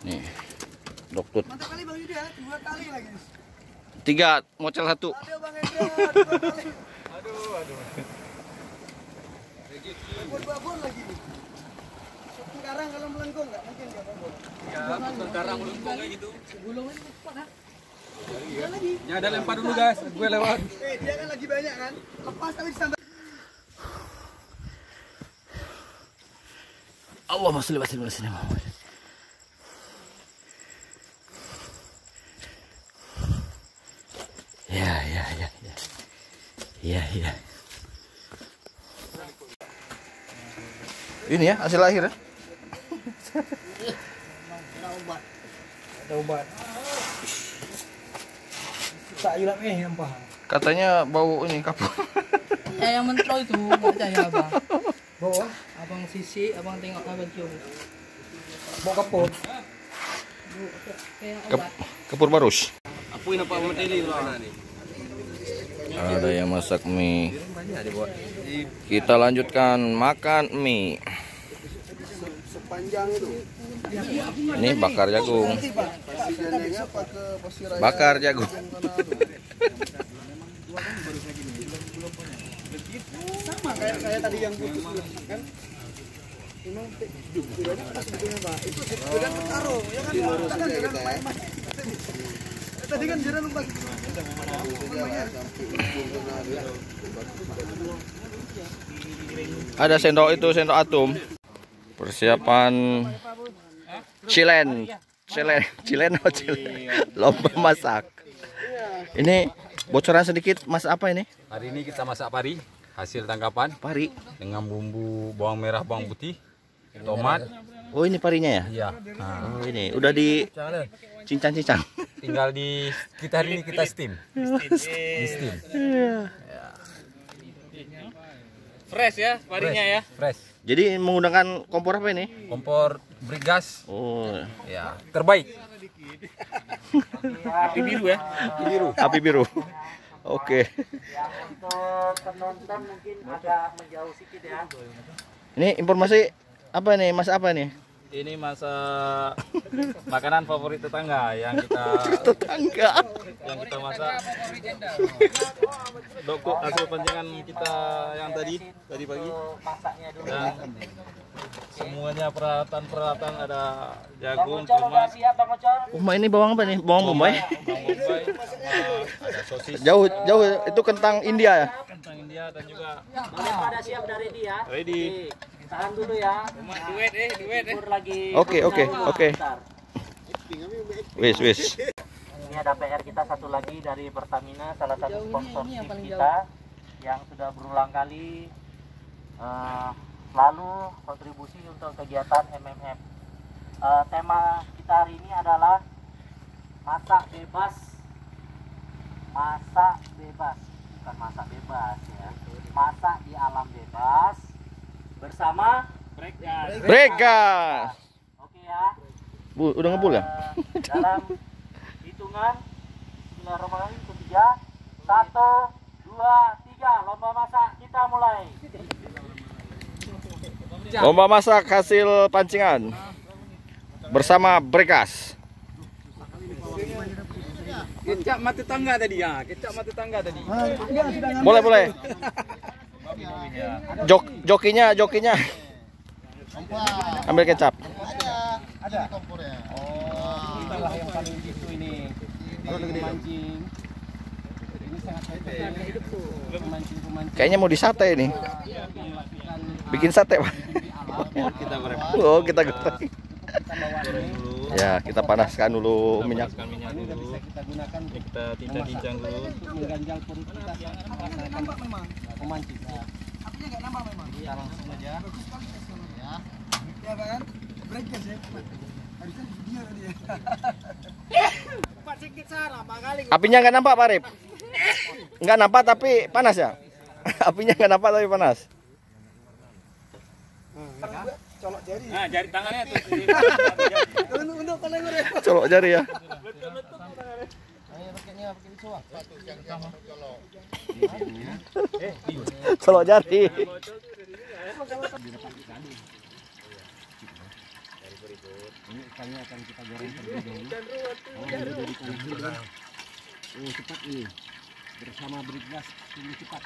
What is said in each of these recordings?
Nih, Doktut. Mantap kali Bang Yudi ya, 2 kali lagi. 3, mocel 1. Aduh Bang Hendra, 2 kali. Aduh. Babon lagi. Sekarang kalau melengkung enggak mungkin enggak babon. Ya, sekarang melengkung kayak gitu. Gulung aja cepat ha. Iya. Ya ada lempar dulu guys, gue lewat. Dia kan lagi banyak kan. Lepas tapi disambut. Allahumma sholli wa sallim ala sayyidina Muhammad. Ya. Ini ya hasil akhir ya. Ada obat. Tak yulang nampak. Katanya bau ini kapur. Yang mentro itu nggak percaya abang. Bawa Abang sisi, abang tengok abang cium. bawa kapur. Kayak obat. Kapur barus. Apuin apa menteli itu nih? Ada yang masak mie. Kita lanjutkan makan mie. Sepanjang itu. Ini bakar jagung. Bakar jagung. Sama kayak tadi yang putus kan. Memang pas sebetulnya Pak. Itu kan taruh ya kan. Tadi kan jaran lupa. Ada sendok itu, sendok atum. Persiapan cilen. Lomba masak. Ini bocoran sedikit, mas apa ini? Hari ini kita masak pari, hasil tangkapan Pari. dengan bumbu bawang merah, bawang putih, tomat. Oh ini parinya ya? Iya. Oh ini udah di cincang-cincang. Tinggal kita hari ini kita steam. Di steam. Fresh ya, parinya ya. Fresh. Jadi menggunakan kompor apa ini? Kompor brigas. Oh, Ya, terbaik. Api biru ya. api biru. Oke. Untuk penonton mungkin agak menjauh sedikit ya. Ini informasi apa nih, mas apa nih? Ini masa makanan favorit tetangga yang Tetangga. masak. Dokuk hasil pancingan kita yang tadi pagi. Dan semuanya peralatan ada jagung, tomat, Oh, ini bawang apa nih? Bawang bombay. bawang bombay, ada sosis, Jauh itu kentang India ya. kentang India dan juga Pada siap dari dia. ready. Tahan dulu ya. Duet. Lagi. Oke. Wis. Ini ada PR kita satu lagi dari Pertamina, salah satu sponsor tim kita yang sudah berulang kali selalu kontribusi untuk kegiatan MMF. Tema kita hari ini adalah masak bebas, bukan masak bebas ya, masak di alam bebas bersama Bregas. Oke ya. Bu, udah ngebul ya? Dalam hitungan Bismillahirrahmanirrahim, 3, 1, 2, 3, lomba masak kita mulai. Lomba masak hasil pancingan bersama Bregas. Kecap mata tangga tadi ya, Boleh. Jokinya. Ambil kecap. Ada kompornya. Oh, itulah yang paling gitu ini. Kalau lagi mancing. Ini sangat mancing. Kayaknya mau disate ini. Bikin sate, Pak. Oh, kita goreng. Ya, kita panaskan dulu minyak. Kita gunakan Kita tincang dulu. mengganjal perut kita nampak memang memancing. Apinya enggak nampak memang. Iya, langsung aja. Ya. Ya kan? Breakers ya. Harusnya video dia. Pak sedikit sarah kali. Apinya nggak nampak, Pak Rip? Nggak nampak tapi panas ya? Apinya nggak nampak tapi panas. Colok jari. Nah, jari tangannya tuh. Untuk kolengor ya. Colok jari ya. Ayo pakainya pakai disuap. Colok jari. Ini ikannya akan kita goreng terlebih dahulu. Oh, cepat ini. Bersama bergas ini cepat.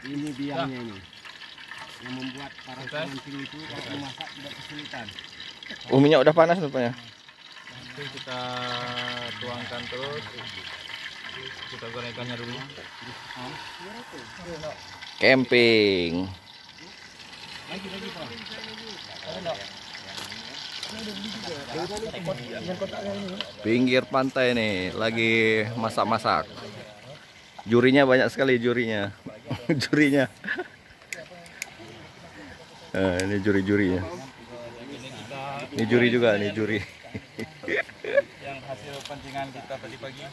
Ini biangnya ini. Yang membuat para pemancing itu kalau memasak tidak kesulitan. Minyak udah panas rupanya. Nanti kita tuangkan terus. Kita goreng ikannya dulu. Camping. Pinggir pantai nih, lagi masak-masak. Jurinya banyak sekali jurinya. Jurinya. Ini juri-jurinya. Ini juri juga, nih juri. Yang hasil pancingan kita tadi pagi.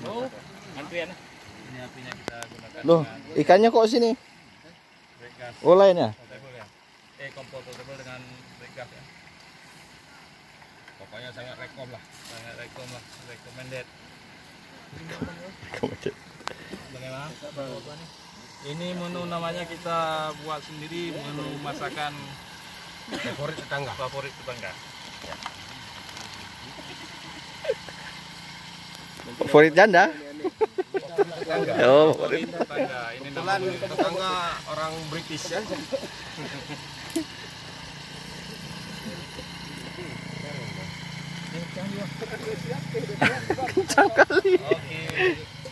Oh, antrian. Ini apinya kita gunakan. Loh, ikannya kok sini? Breakgas. Oh, lainnya. Portable ya. Kompor portable dengan breakgas ya. Pokoknya sangat rekom lah, recommended. Bagaimana? Ini menu namanya kita buat sendiri, menu masakan favorit tetangga. Favorit janda? Oh, favorit. Tetangga. Ini Kebetulan tetangga orang British ya. Kencang kali. Oke.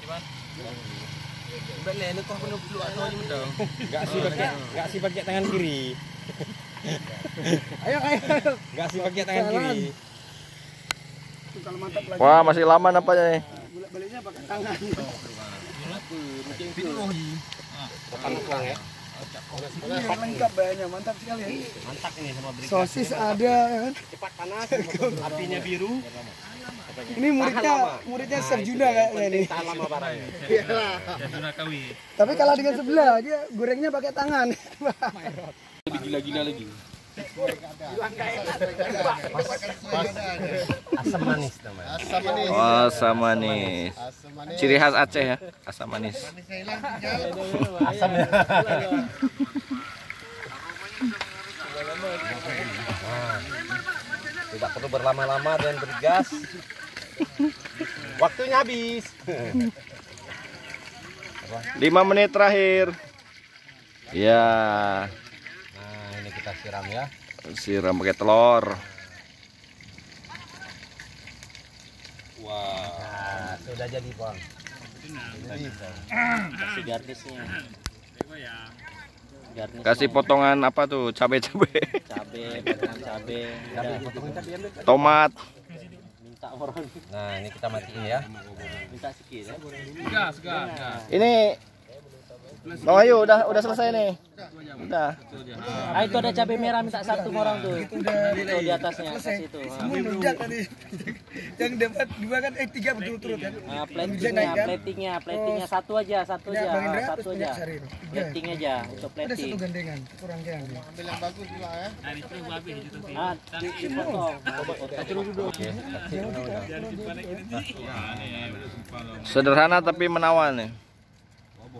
Gimana? Benar ini kau penuh peluk atau ni betul. Enggak sih pakai tangan kiri. Ayo. Enggak sih pakai tangan kiri. Kalau mantap lagi. Wah, masih lama nampaknya nih. Baliknya pakai tangan. Tuang ya. Ini lengkap bayarnya, mantap sekali ya. Mantap ini sama beri. Sosis ada ya kan. Cepat panas, apinya biru. Ini muridnya Serjuna kayaknya nih. Tahan lama barangnya. Iyalah. Jaduna kawi. Tapi kalau dengan sebelah dia gorengnya pakai tangan. Lebih gila-gila lagi. Asam manis namanya. Oh, asam manis. Ciri khas Aceh ya, asam manis. Asam ya. Tidak perlu berlama-lama dan bergas. Waktunya habis. 5 menit terakhir. Ya, Nah, ini kita siram ya. siram pakai telur. Nah, sudah jadi, Bang. Kasih garnisnya. Garnis Kasih potongan apa tuh? Cabai-cabai. cabe, potongan cabe. Tomat. Minta orang, Nah, ini kita matiin ya. minta sedikit ya. Gas. Ini Bang Ayu udah selesai nih. Udah. Ah, itu ada cabe merah minta satu orang tuh. Itu di atasnya, kasih itu. Semua meledak tadi. Yang dapat 2 kan 3 berturut-turut kan. Nah, platingnya satu aja, satu Ya, Bang Indra aja. terus minyak sari. Plating aja untuk Ada plating. 1 gandengan, kurang jangan. Ah, dipotong. Sederhana tapi menawan nih.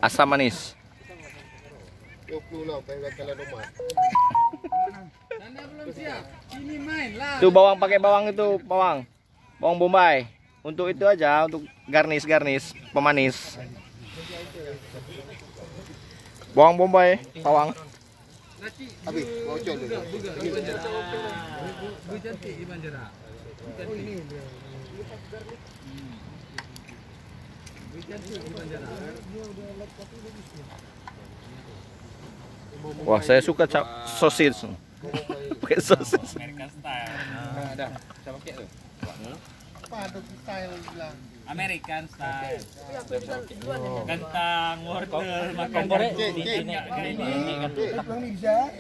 Asam manis. Itu bawang, pakai bawang itu, bawang bombay. Untuk itu aja, untuk garnis pemanis. Bawang bombay, bawang. Wah, saya suka sosis. Pakai sosis. American style. Kentang, wortel, makan Kompornya gini. Bang bisa.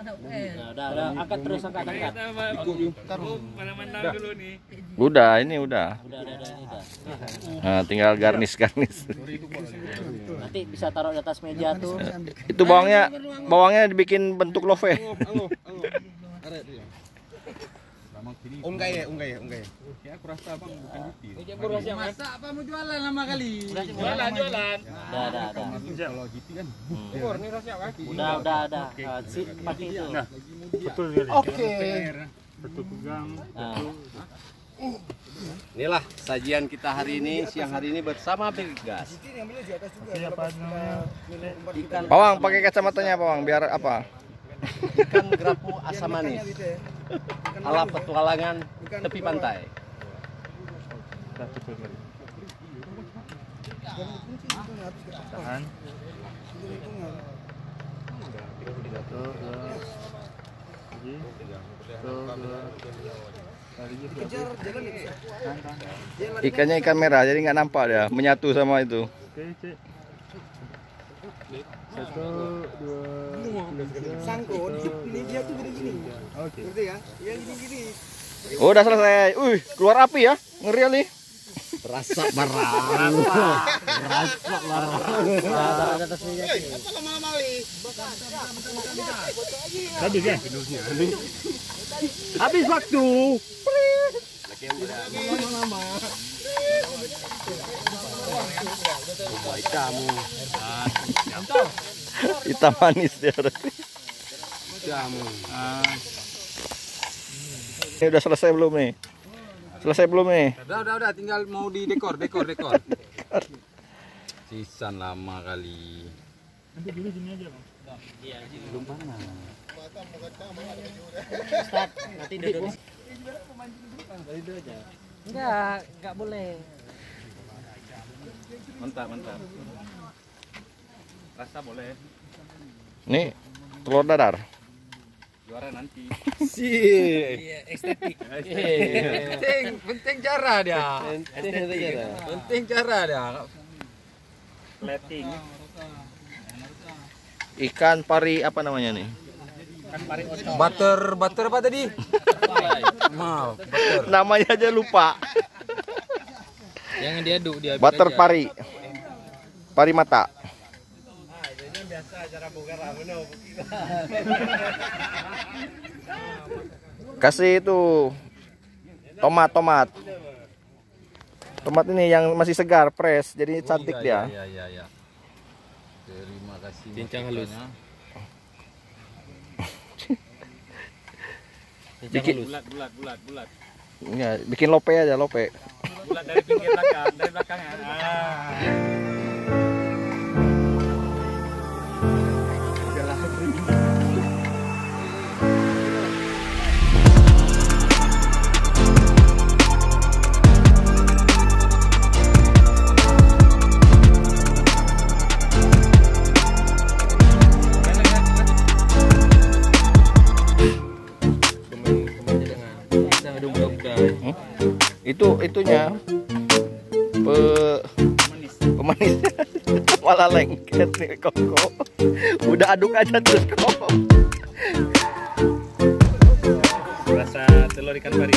Nah, udah, angkat terus, angkat. Mana dulu nih. Udah, ini udah. Udah, ini udah. Nah, tinggal garnis. Nanti bisa taruh di atas meja tuh. Itu bawangnya dibikin bentuk love. Unggah ya. Ya aku rasa bang bukan Juti. Masa apa mau jualan lama kali? Jualan. Ada. Kalau Juti kan. Udah. Pakai itu. Oke. Nah, Inilah sajian kita hari ini, siang hari ini bersama Brigas. Ikan Pawang pakai kacamatanya Pawang biar apa? ikan gerapu asam manis. Ala petualangan tepi pantai. Tahan. Ikannya ikan merah jadi nggak nampak dia, menyatu sama itu. Sangkut, ini dia tuh gini-gini. Ngerti ya? Yang gini-gini. Oh, udah selesai. Keluar api ya. Ngeri nih. Berasa marah. Habis ya? Habis waktu. Kamu. Hitam manis dia. Kamu. Ini udah selesai belum nih? Selesai belum nih? Udah, tinggal mau di dekor. Sisan lama kali. Nanti dulu sini aja, Bang. Iya, belum panas. Ustaz, nanti duduk. Enggak boleh. Mantap. Rasa boleh. Nih, telur dadar. Juara nanti. Estetik. Penting cara dia. Penting cara dia. Plating. Ikan pari apa namanya nih? Butter apa tadi? Maaf, butter. Namanya aja lupa. Jangan diaduk dia. Butter pari. Pari mata. Kasih itu tomat. Tomat ini yang masih segar, fresh, jadi cantik dia. Iya. Terima kasih. Cincang halus. Bikin Bulat. ya, bikin lope aja, lope. Bulat dari pinggir belakang, dari belakangnya. Itunya pemanis malah lengket nih Koko. Udah aduk aja terus Koko. Rasa telur ikan pari.